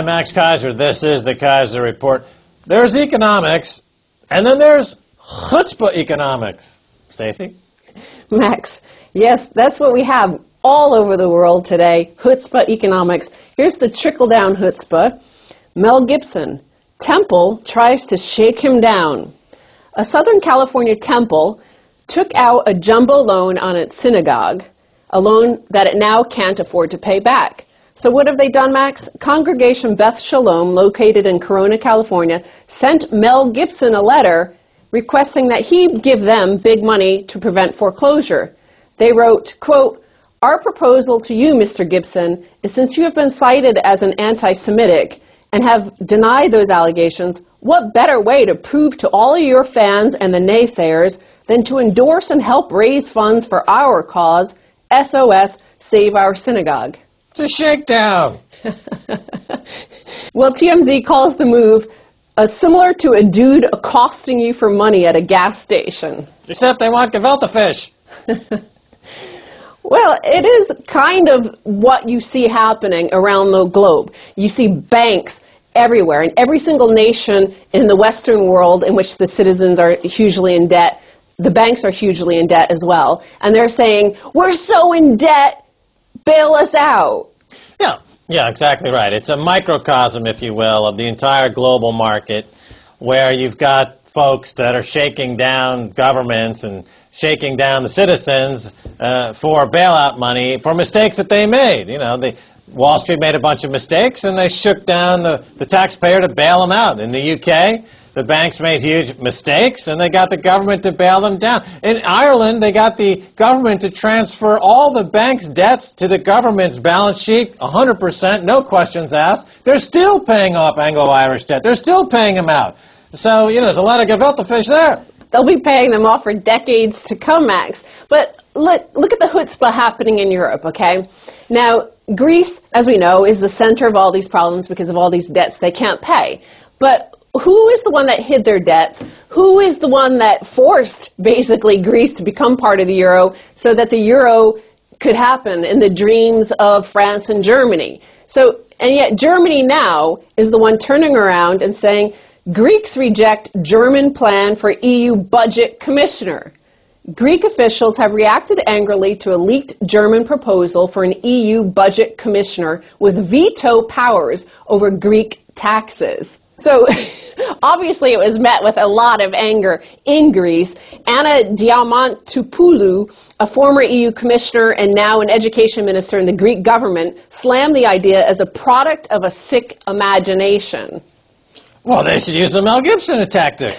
I'm Max Keiser. This is the Keiser Report. There's economics, and then there's chutzpah economics. Stacy? Max, yes, that's what we have all over the world today, chutzpah economics. Here's the trickle-down chutzpah. Mel Gibson, temple tries to shake him down. A Southern California temple took out a jumbo loan on its synagogue, a loan that it now can't afford to pay back. So what have they done, Max? Congregation Beth Shalom, located in Corona, California, sent Mel Gibson a letter requesting that he give them big money to prevent foreclosure. They wrote, quote, "Our proposal to you, Mr. Gibson, is since you have been cited as an anti-Semitic and have denied those allegations, what better way to prove to all of your fans and the naysayers than to endorse and help raise funds for our cause, SOS, Save Our Synagogue." It's a shakedown. Well, TMZ calls the move similar to a dude accosting you for money at a gas station. Except they want gefilte fish. Well, it is kind of what you see happening around the globe. You see banks everywhere, in every single nation in the Western world in which the citizens are hugely in debt. The banks are hugely in debt as well. And they're saying, we're so in debt, bail us out. Yeah, exactly right. It's a microcosm, if you will, of the entire global market where you've got folks that are shaking down governments and shaking down the citizens for bailout money for mistakes that they made. You know, Wall Street made a bunch of mistakes and they shook down the taxpayer to bail them out. In the UK, the banks made huge mistakes and they got the government to bail them down. In Ireland, they got the government to transfer all the bank's debts to the government's balance sheet, 100%, no questions asked. They're still paying off Anglo-Irish debt. They're still paying them out. So, you know, there's a lot of gefilte fish there. They'll be paying them off for decades to come, Max. But look at the chutzpah happening in Europe, okay? Now, Greece, as we know, is the center of all these problems because of all these debts they can't pay. But who is the one that hid their debts? Who is the one that forced, basically, Greece to become part of the euro so that the euro could happen in the dreams of France and Germany? So, and yet Germany now is the one turning around and saying, Greeks reject German plan for EU budget commissioner. Greek officials have reacted angrily to a leaked German proposal for an EU budget commissioner with veto powers over Greek taxes. So, obviously it was met with a lot of anger in Greece. Anna Diamantopoulou, a former EU commissioner and now an education minister in the Greek government, slammed the idea as a product of a sick imagination. Well, they should use the Mel Gibson tactic.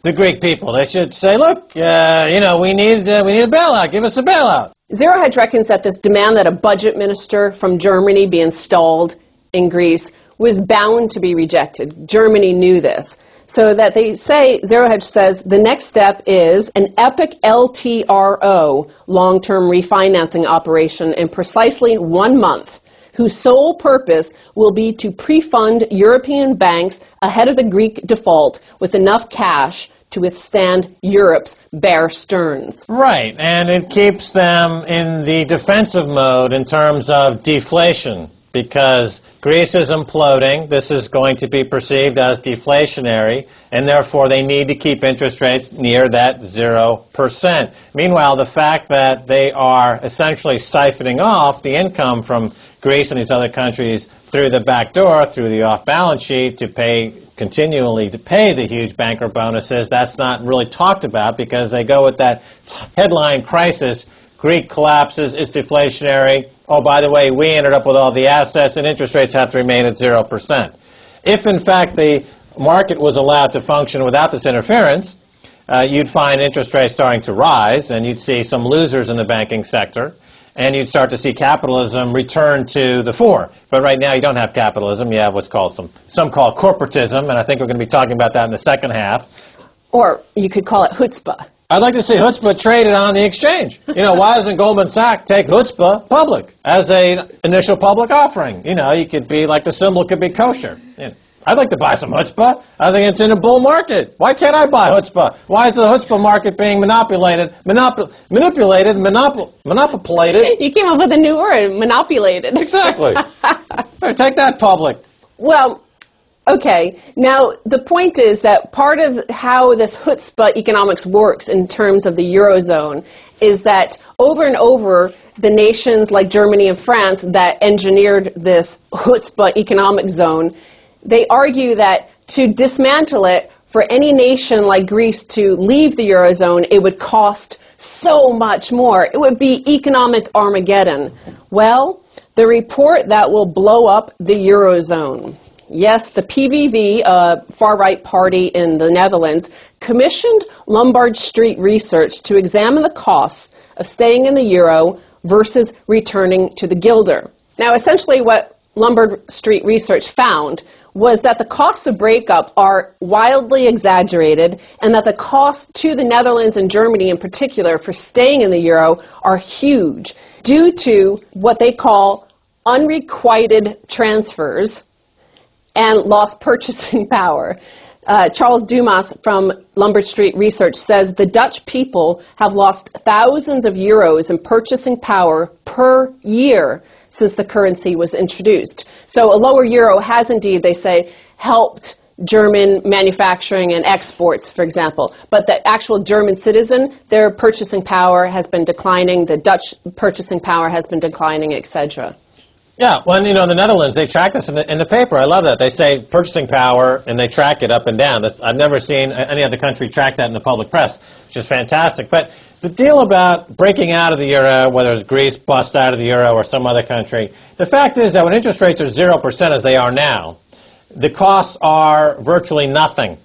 The Greek people. They should say, look, you know, we need a bailout. Give us a bailout. Zero Hedge reckons that this demand that a budget minister from Germany be installed in Greece was bound to be rejected. Germany knew this. So that they say, Zero Hedge says, the next step is an epic LTRO, long-term refinancing operation, in precisely 1 month, whose sole purpose will be to pre-fund European banks ahead of the Greek default with enough cash to withstand Europe's Bear Stearns. Right, and it keeps them in the defensive mode in terms of deflation, because Greece is imploding. This is going to be perceived as deflationary, and therefore they need to keep interest rates near that 0%. Meanwhile, the fact that they are essentially siphoning off the income from Greece and these other countries through the back door, through the off-balance sheet, continually to pay the huge banker bonuses, that's not really talked about because they go with that headline crisis. Greek collapses, it's deflationary. Oh, by the way, we ended up with all the assets and interest rates have to remain at 0%. If, in fact, the market was allowed to function without this interference, you'd find interest rates starting to rise and you'd see some losers in the banking sector and you'd start to see capitalism return to the fore. But right now you don't have capitalism, you have what's called some call corporatism, and I think we're going to be talking about that in the second half. Or you could call it chutzpah. I'd like to see chutzpah traded on the exchange. You know, why doesn't Goldman Sachs take chutzpah public as an initial public offering? You know, you could be like the symbol could be kosher. You know, I'd like to buy some chutzpah. I think it's in a bull market. Why can't I buy chutzpah? Why is the chutzpah market being manipulated? You came up with a new word, manipulated. Exactly. Take that public. Well, okay. Now, the point is that part of how this chutzpah economics works in terms of the Eurozone is that over and over, the nations like Germany and France that engineered this chutzpah economic zone, they argue that to dismantle it, for any nation like Greece to leave the Eurozone, it would cost so much more. It would be economic Armageddon. Well, the report that will blow up the Eurozone. Yes, the PVV, far-right party in the Netherlands, commissioned Lombard Street Research to examine the costs of staying in the euro versus returning to the guilder. Now, essentially what Lombard Street Research found was that the costs of breakup are wildly exaggerated and that the costs to the Netherlands and Germany in particular for staying in the euro are huge due to what they call unrequited transfers and lost purchasing power. Charles Dumas from Lombard Street Research says the Dutch people have lost thousands of euros in purchasing power per year since the currency was introduced. So a lower euro has indeed, they say, helped German manufacturing and exports, for example. But the actual German citizen, their purchasing power has been declining, the Dutch purchasing power has been declining, etc. Yeah, well, you know, in the Netherlands, they track this in the paper. I love that. They say purchasing power, and they track it up and down. I've never seen any other country track that in the public press, which is fantastic. But the deal about breaking out of the euro, whether it's Greece busts out of the euro or some other country, the fact is that when interest rates are 0% as they are now, the costs are virtually nothing.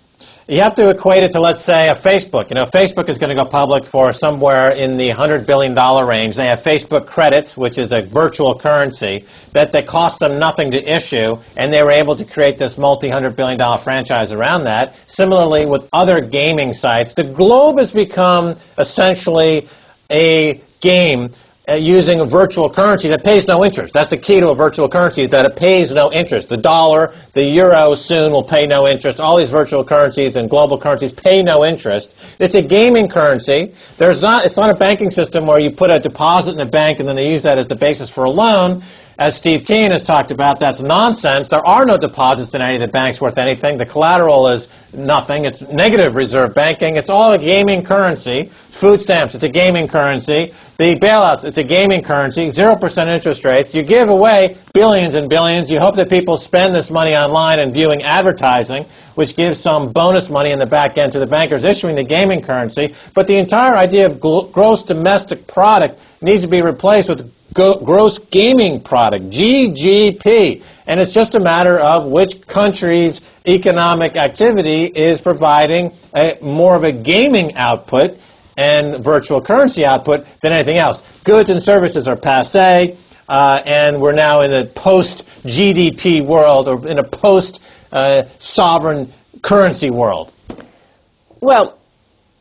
You have to equate it to, let's say, a Facebook. You know, Facebook is going to go public for somewhere in the $100 billion range. They have Facebook credits, which is a virtual currency, that they cost them nothing to issue, and they were able to create this multi-$100 billion franchise around that. Similarly, with other gaming sites, the globe has become essentially a game using a virtual currency that pays no interest. That's the key to a virtual currency, that it pays no interest. The dollar, the euro soon will pay no interest. All these virtual currencies and global currencies pay no interest. It's a gaming currency. It's not a banking system where you put a deposit in a bank and then they use that as the basis for a loan. As Steve Keen has talked about, that's nonsense. There are no deposits in any of the banks worth anything. The collateral is nothing. It's negative reserve banking. It's all a gaming currency. Food stamps, it's a gaming currency. The bailouts, it's a gaming currency. 0% interest rates. You give away billions and billions. You hope that people spend this money online and viewing advertising, which gives some bonus money in the back end to the bankers issuing the gaming currency. But the entire idea of gross domestic product needs to be replaced with gross gaming product, GGP. And it's just a matter of which country's economic activity is providing more of a gaming output and virtual currency output than anything else. Goods and services are passé, and we're now in a post-GDP world, or in a post-sovereign currency world. Well,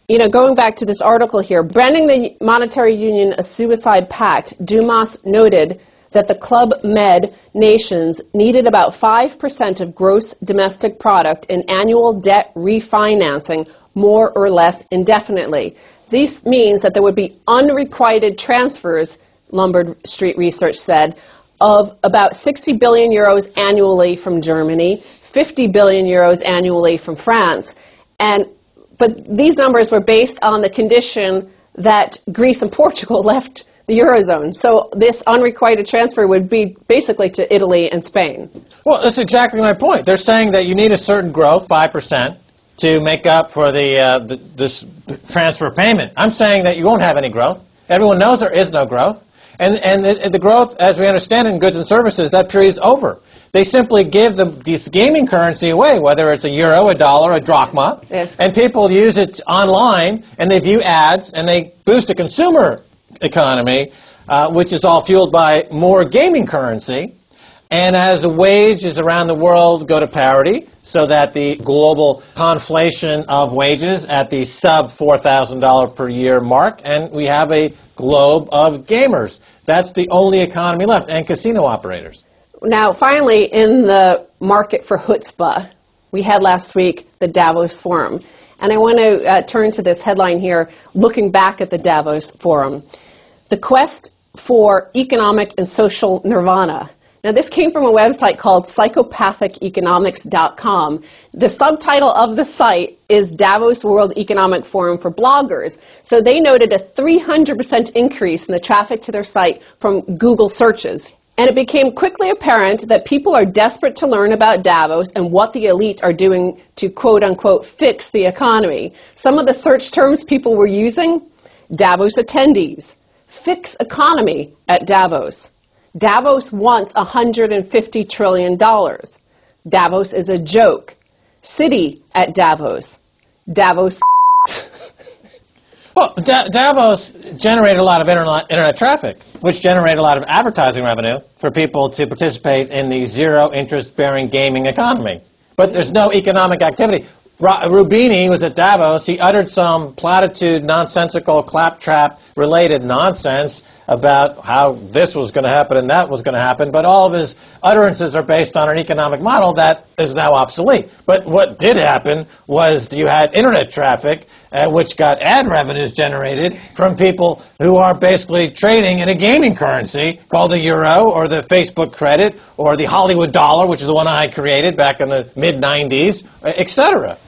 you know, going back to this article here, branding the monetary union a suicide pact, Dumas noted that the Club Med nations needed about 5% of gross domestic product in annual debt refinancing, more or less indefinitely. This means that there would be unrequited transfers, Lombard Street Research said, of about 60 billion euros annually from Germany, 50 billion euros annually from France, but these numbers were based on the condition that Greece and Portugal left the Eurozone. So this unrequited transfer would be basically to Italy and Spain. Well, that's exactly my point. They're saying that you need a certain growth, 5%, to make up for this transfer payment. I'm saying that you won't have any growth. Everyone knows there is no growth. And the growth, as we understand in goods and services, that period is over. They simply give this gaming currency away, whether it's a euro, a dollar, a drachma, and people use it online, and they view ads, and they boost a consumer economy, which is all fueled by more gaming currency. And as wages around the world go to parity, so that the global conflation of wages at the sub $4,000 per year mark, and we have a globe of gamers. That's the only economy left, and casino operators. Now, finally, in the market for chutzpah, we had last week the Davos Forum. And I want to turn to this headline here, looking back at the Davos Forum. The quest for economic and social nirvana. Now, this came from a website called psychopathiceconomics.com. The subtitle of the site is Davos World Economic Forum for Bloggers. So they noted a 300% increase in the traffic to their site from Google searches. And it became quickly apparent that people are desperate to learn about Davos and what the elites are doing to quote-unquote fix the economy. Some of the search terms people were using: Davos attendees, fix economy at Davos, Davos wants $150 trillion, Davos is a joke, city at Davos, Davos. Well, Davos generated a lot of internet traffic, which generated a lot of advertising revenue for people to participate in the zero interest-bearing gaming economy. But there's no economic activity. Rubini was at Davos. He uttered some platitude, nonsensical, claptrap-related nonsense about how this was going to happen and that was going to happen, but all of his utterances are based on an economic model that is now obsolete. But what did happen was you had internet traffic, which got ad revenues generated from people who are basically trading in a gaming currency called the euro or the Facebook credit or the Hollywood dollar, which is the one I created back in the mid-90s, etc.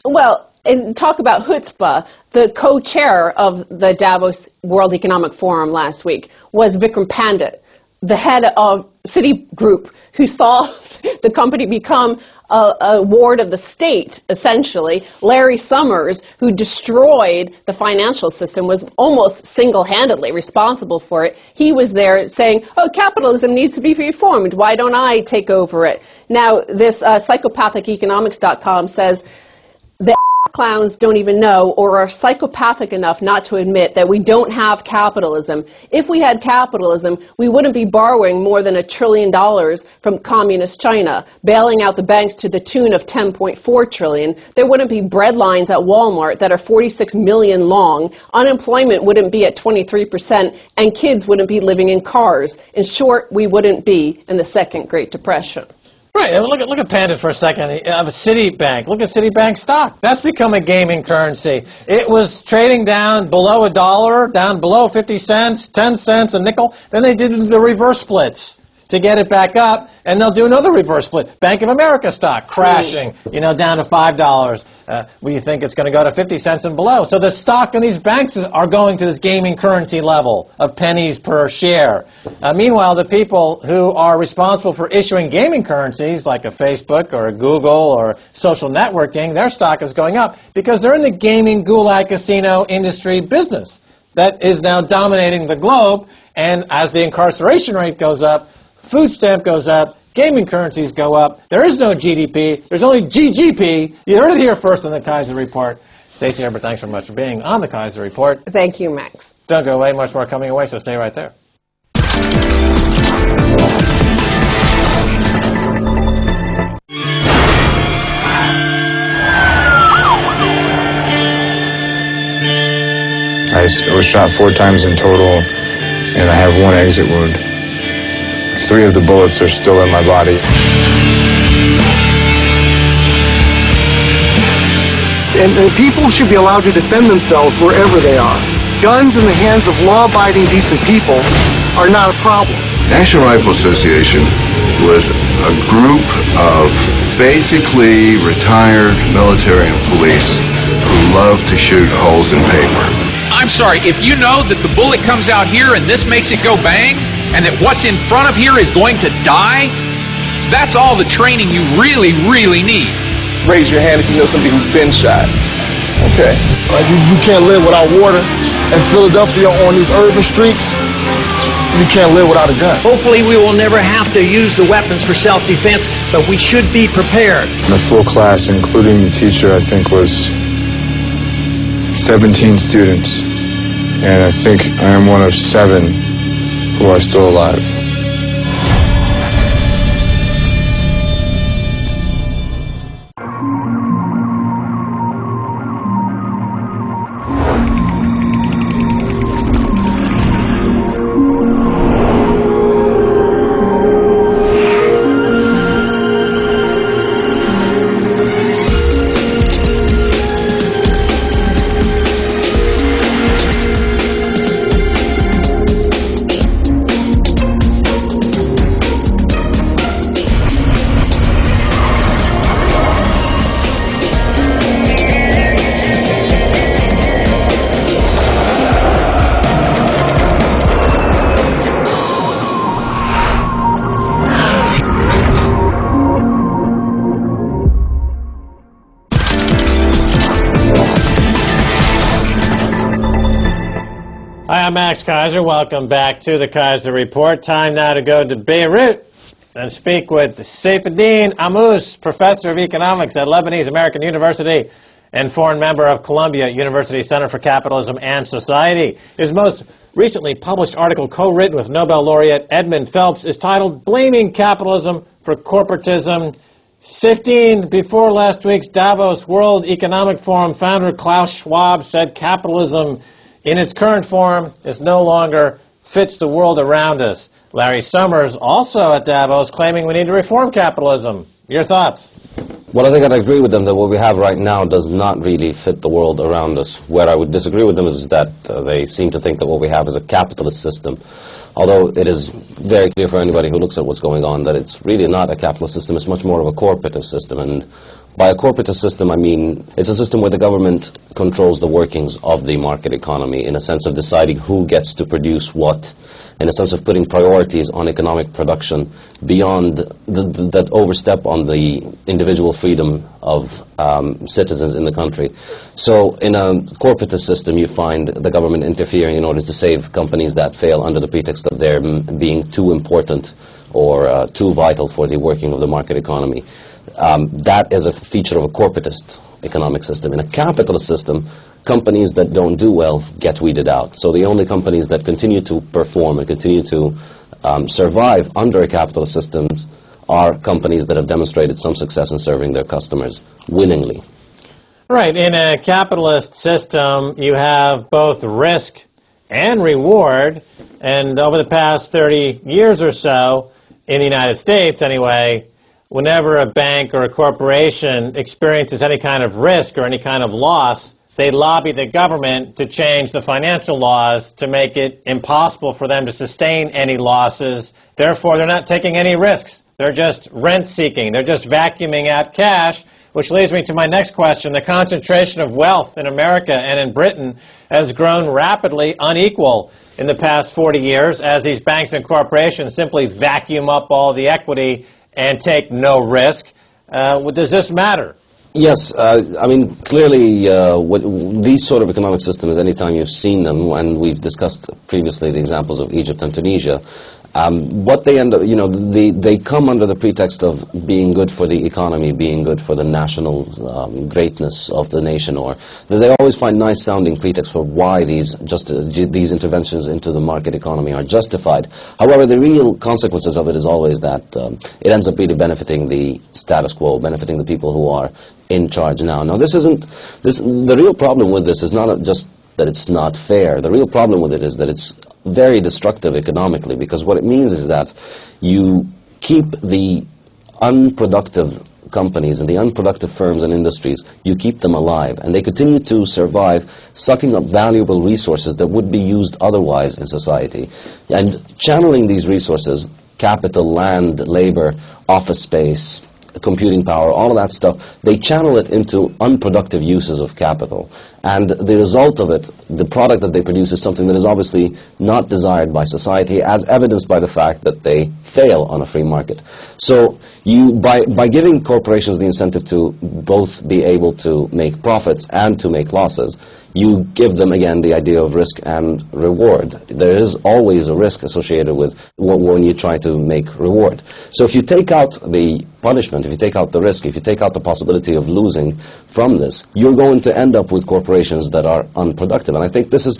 Well, and talk about chutzpah, the co-chair of the Davos World Economic Forum last week was Vikram Pandit, the head of Citigroup, who saw the company become a ward of the state, essentially. Larry Summers, who destroyed the financial system, was almost single-handedly responsible for it. He was there saying, oh, capitalism needs to be reformed. Why don't I take over it? Now, this psychopathiceconomics.com says the clowns don't even know or are psychopathic enough not to admit that we don't have capitalism. If we had capitalism, we wouldn't be borrowing more than $1 trillion from communist China, bailing out the banks to the tune of $10.4 trillion. There wouldn't be bread lines at Walmart that are 46 million long. Unemployment wouldn't be at 23%, and kids wouldn't be living in cars. In short, we wouldn't be in the Second Great Depression. Right. Look at Pandit for a second. Citibank. Look at Citibank stock. That's become a gaming currency. It was trading down below $1, down below 50 cents, 10 cents, a nickel. Then they did the reverse splits to get it back up, and they'll do another reverse split. Bank of America stock crashing, down to $5. We think it's going to go to 50 cents and below. So the stock in these banks are going to this gaming currency level of pennies per share. Meanwhile, the people who are responsible for issuing gaming currencies, like a Facebook or a Google or social networking, their stock is going up because they're in the gaming gulag casino industry business that is now dominating the globe. And as the incarceration rate goes up, food stamp goes up, gaming currencies go up. There is no GDP. There's only GGP. You heard it here first on the Keiser Report. Stacy Herbert, thanks very much for being on the Keiser Report. Thank you, Max. Don't go away. Much more coming away, so stay right there. I was shot 4 times in total, and I have 1 exit wound. 3 of the bullets are still in my body. And people should be allowed to defend themselves wherever they are. Guns in the hands of law-abiding, decent people are not a problem. National Rifle Association was a group of basically retired military and police who love to shoot holes in paper. I'm sorry, if you know that the bullet comes out here and this makes it go bang, and that what's in front of here is going to die, that's all the training you really, really need. Raise your hand if you know somebody who's been shot. Okay. You can't live without water. In Philadelphia, on these urban streets, you can't live without a gun. Hopefully we will never have to use the weapons for self-defense, but we should be prepared. The full class, including the teacher, I think was 17 students. And I think I am one of 7 who are still alive. Hi, I'm Max Keiser. Welcome back to the Keiser Report. Time now to go to Beirut and speak with Saifedean Ammous, professor of economics at Lebanese American University and foreign member of Columbia University Center for Capitalism and Society. His most recently published article, co-written with Nobel laureate Edmund Phelps, is titled Blaming Capitalism for Corporatism. Saifedean, before last week's Davos World Economic Forum, founder Klaus Schwab said capitalism in its current form is no longer fits the world around us. Larry Summers, also at Davos, claiming we need to reform capitalism. Your thoughts? Well, I think I'd agree with them that what we have right now does not really fit the world around us. Where I would disagree with them is that they seem to think that what we have is a capitalist system. Although it is very clear for anybody who looks at what's going on that it's really not a capitalist system, it's much more of a corporative system. And by a corporative system, I mean it's a system where the government controls the workings of the market economy in a sense of deciding who gets to produce what, in a sense of putting priorities on economic production beyond that overstep on the individual freedom of citizens in the country. So in a corporatist system, you find the government interfering in order to save companies that fail under the pretext of their being too important or too vital for the working of the market economy. That is a feature of a corporatist economic system. In a capitalist system, companies that don't do well get weeded out. So the only companies that continue to perform and continue to survive under a capitalist system are companies that have demonstrated some success in serving their customers willingly. Right. In a capitalist system, you have both risk and reward. And over the past 30 years or so, in the United States anyway, whenever a bank or a corporation experiences any kind of risk or any kind of loss, they lobby the government to change the financial laws to make it impossible for them to sustain any losses. Therefore, they're not taking any risks. They're just rent-seeking. They're just vacuuming out cash, which leads me to my next question. The concentration of wealth in America and in Britain has grown rapidly unequal in the past 40 years as these banks and corporations simply vacuum up all the equity and take no risk. Does this matter? Yes, I mean, clearly, these sort of economic systems, anytime you've seen them, and we've discussed previously the examples of Egypt and Tunisia, what they end up, they come under the pretext of being good for the economy, being good for the national greatness of the nation, or they always find nice sounding pretexts for why these interventions into the market economy are justified. However, the real consequences of it is always that it ends up really benefiting the status quo, benefiting the people who are in charge now. Now, the real problem with this is not just that it's not fair. The real problem with it is that it's very destructive economically, because what it means is that you keep the unproductive companies and the unproductive firms and industries, you keep them alive, and they continue to survive, sucking up valuable resources that would be used otherwise in society, and channeling these resources, capital, land, labor, office space, computing power, all of that stuff, they channel it into unproductive uses of capital. And the result of it, the product that they produce, is something that is obviously not desired by society, as evidenced by the fact that they fail on a free market. So by giving corporations the incentive to both be able to make profits and to make losses, you give them, again, the idea of risk and reward. There is always a risk associated with when you try to make reward. So if you take out the punishment, if you take out the risk, if you take out the possibility of losing from this, you're going to end up with corporations that are unproductive. And I think this is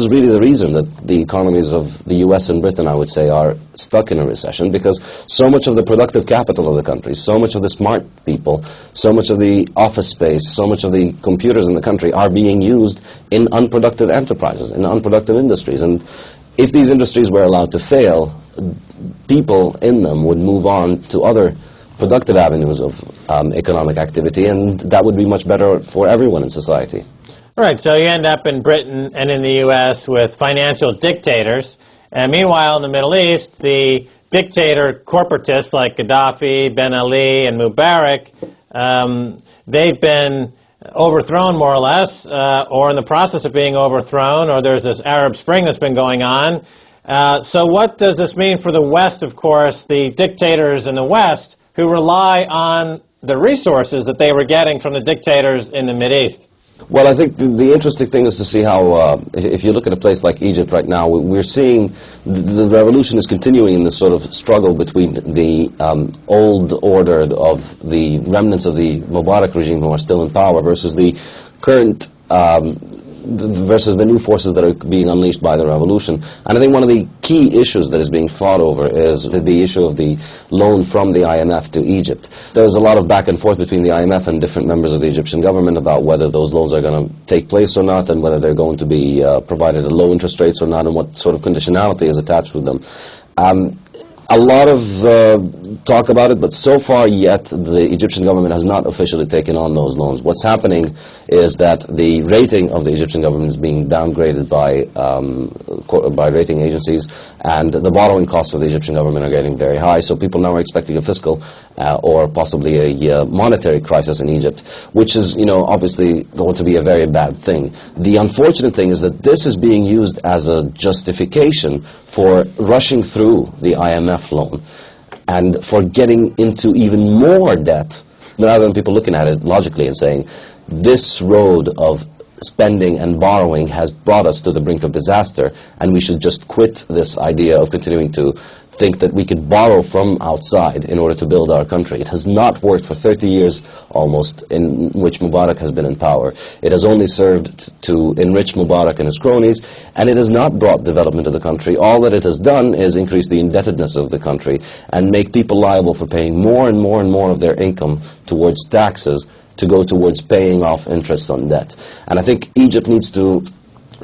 really the reason that the economies of the US and Britain, I would say, are stuck in a recession, because so much of the productive capital of the country, so much of the smart people, so much of the office space, so much of the computers in the country are being used in unproductive enterprises, in unproductive industries. And if these industries were allowed to fail, people in them would move on to other productive avenues of economic activity, and that would be much better for everyone in society. Right, so you end up in Britain and in the U.S. with financial dictators, and meanwhile in the Middle East, the dictator corporatists like Gaddafi, Ben Ali, and Mubarak, they've been overthrown more or less, or in the process of being overthrown, or there's this Arab Spring that's been going on. So what does this mean for the West, of course, the dictators in the West who rely on the resources that they were getting from the dictators in the Mideast? Well, I think the interesting thing is to see how, if you look at a place like Egypt right now, we're seeing the revolution is continuing in this sort of struggle between the old order of the remnants of the Mubarak regime who are still in power versus the current versus the new forces that are being unleashed by the revolution. And I think one of the key issues that is being fought over is the issue of the loan from the IMF to Egypt. There's a lot of back and forth between the IMF and different members of the Egyptian government about whether those loans are going to take place or not, and whether they're going to be provided at low interest rates or not, and what sort of conditionality is attached with them. A lot of talk about it, but so far yet the Egyptian government has not officially taken on those loans. What's happening is that the rating of the Egyptian government is being downgraded by rating agencies, and the borrowing costs of the Egyptian government are getting very high. So people now are expecting a fiscal or possibly a monetary crisis in Egypt, which is, obviously going to be a very bad thing. The unfortunate thing is that this is being used as a justification for rushing through the IMF loan and for getting into even more debt, rather than people looking at it logically and saying, this road of spending and borrowing has brought us to the brink of disaster, and we should just quit this idea of continuing to think that we could borrow from outside in order to build our country. It has not worked for 30 years almost in which Mubarak has been in power. It has only served to enrich Mubarak and his cronies, and it has not brought development to the country. All that it has done is increase the indebtedness of the country and make people liable for paying more and more and more of their income towards taxes to go towards paying off interest on debt. And I think Egypt needs to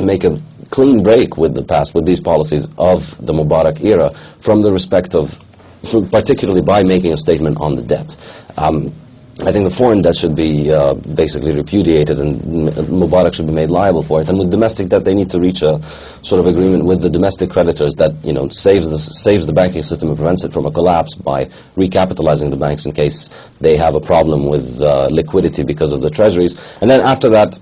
make a clean break with the past, with these policies of the Mubarak era, from the respect of, particularly by making a statement on the debt. I think the foreign debt should be basically repudiated, and Mubarak should be made liable for it. And with domestic debt, they need to reach a sort of agreement with the domestic creditors that saves the banking system and prevents it from a collapse by recapitalizing the banks in case they have a problem with liquidity because of the treasuries. And then after that,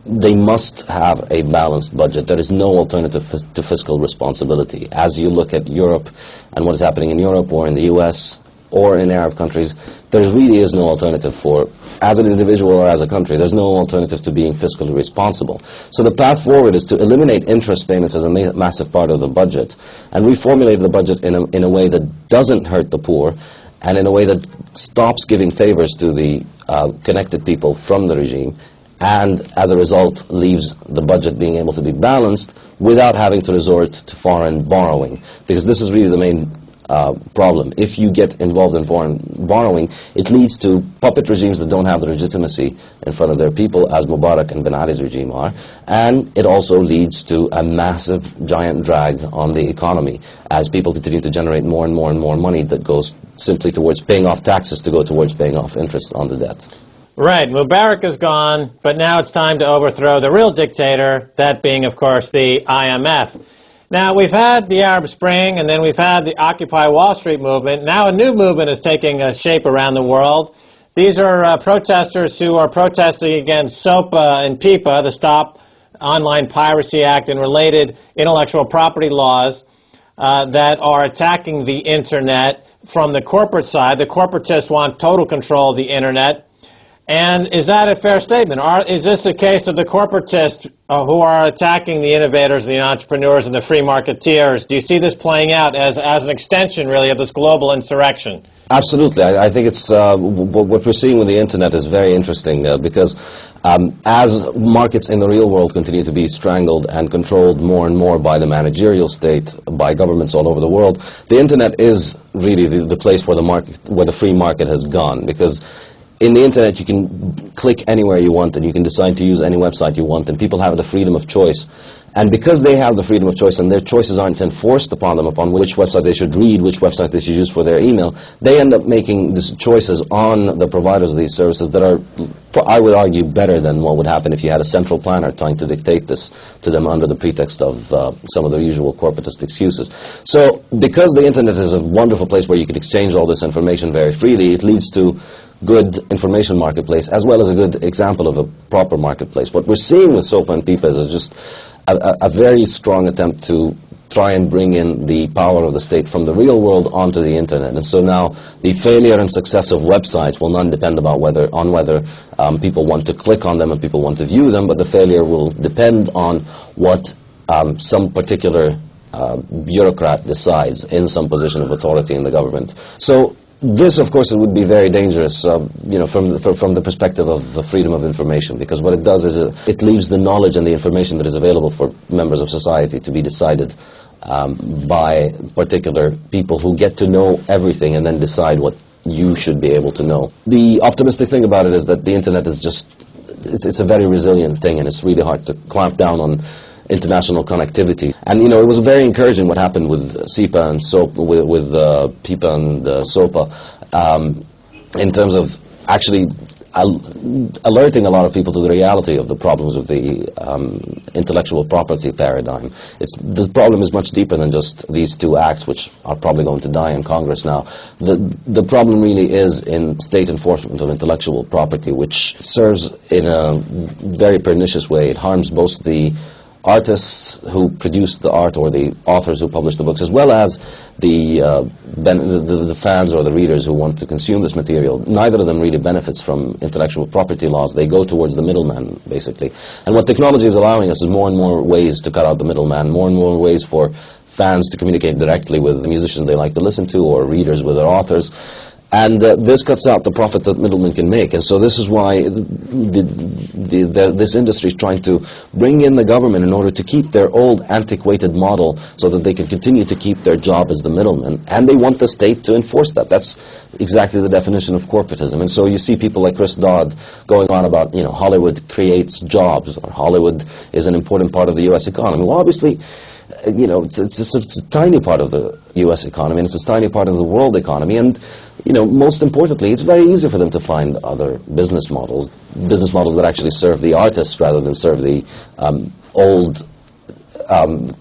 they must have a balanced budget. There is no alternative to fiscal responsibility. As you look at Europe and what is happening in Europe or in the US or in Arab countries, there really is no alternative for, as an individual or as a country, there's no alternative to being fiscally responsible. So the path forward is to eliminate interest payments as a massive part of the budget and reformulate the budget in a way that doesn't hurt the poor and in a way that stops giving favors to the connected people from the regime, and as a result leaves the budget being able to be balanced without having to resort to foreign borrowing. Because this is really the main problem. If you get involved in foreign borrowing, it leads to puppet regimes that don't have the legitimacy in front of their people, as Mubarak and Ben Ali's regime are, and it also leads to a massive, giant drag on the economy as people continue to generate more and more and more money that goes simply towards paying off taxes to go towards paying off interest on the debt. Right, Mubarak is gone, but now it's time to overthrow the real dictator, that being, of course, the IMF. Now, we've had the Arab Spring, and then we've had the Occupy Wall Street movement. Now a new movement is taking shape around the world. These are protesters who are protesting against SOPA and PIPA, the Stop Online Piracy Act, and related intellectual property laws that are attacking the Internet from the corporate side. The corporatists want total control of the Internet. And is that a fair statement? Or is this a case of the corporatists who are attacking the innovators, the entrepreneurs, and the free marketeers? Do you see this playing out as an extension, really, of this global insurrection? Absolutely. I think it's what we're seeing with the Internet is very interesting because as markets in the real world continue to be strangled and controlled more and more by the managerial state, by governments all over the world, the Internet is really the place where the free market has gone, because in the Internet, you can click anywhere you want, and you can decide to use any website you want, and people have the freedom of choice. And because they have the freedom of choice, and their choices aren't enforced upon them, upon which website they should read, which website they should use for their email, they end up making these choices on the providers of these services that are, I would argue, better than what would happen if you had a central planner trying to dictate this to them under the pretext of some of the usual corporatist excuses. So because the Internet is a wonderful place where you can exchange all this information very freely, it leads to good information marketplace as well as a good example of a proper marketplace. What we're seeing with SOPA and PIPA is just a very strong attempt to try and bring in the power of the state from the real world onto the internet. And so now the failure and success of websites will not depend on whether people want to click on them and people want to view them, but the failure will depend on what some particular bureaucrat decides in some position of authority in the government. So this, of course, it would be very dangerous, from the perspective of the freedom of information, because what it does is it leaves the knowledge and the information that is available for members of society to be decided by particular people who get to know everything and then decide what you should be able to know. The optimistic thing about it is that the internet is it's a very resilient thing, and it's really hard to clamp down on international connectivity. And it was very encouraging what happened with SIPA and with PIPA and SOPA in terms of actually alerting a lot of people to the reality of the problems with the intellectual property paradigm. The problem is much deeper than just these two acts, which are probably going to die in Congress now. The problem really is in state enforcement of intellectual property, which serves in a very pernicious way. It harms both the artists who produce the art or the authors who publish the books, as well as the fans or the readers who want to consume this material. Neither of them really benefits from intellectual property laws. They go towards the middleman, basically. And what technology is allowing us is more and more ways to cut out the middleman, more and more ways for fans to communicate directly with the musicians they like to listen to or readers with their authors. And this cuts out the profit that middlemen can make. And so this is why this industry is trying to bring in the government in order to keep their old antiquated model so that they can continue to keep their job as the middleman. And they want the state to enforce that. That's exactly the definition of corporatism. And so you see people like Chris Dodd going on about, Hollywood creates jobs, or Hollywood is an important part of the U.S. economy. Well, obviously, it's a tiny part of the U.S. economy, and it's a tiny part of the world economy. And most importantly, it's very easy for them to find other business models that actually serve the artists rather than serve the old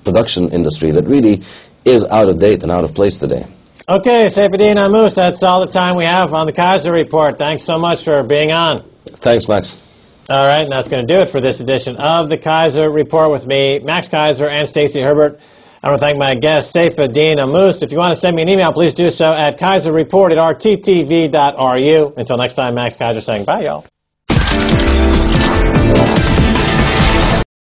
production industry that really is out of date and out of place today. Okay, Saifedean Ammous, that's all the time we have on the Keiser Report. Thanks so much for being on. Thanks, Max. All right, and that's going to do it for this edition of the Keiser Report with me, Max Keiser, and Stacy Herbert. I want to thank my guest, Saifedean Ammous. If you want to send me an email, please do so at keiserreport@rttv.ru. Until next time, Max Keiser saying bye, y'all.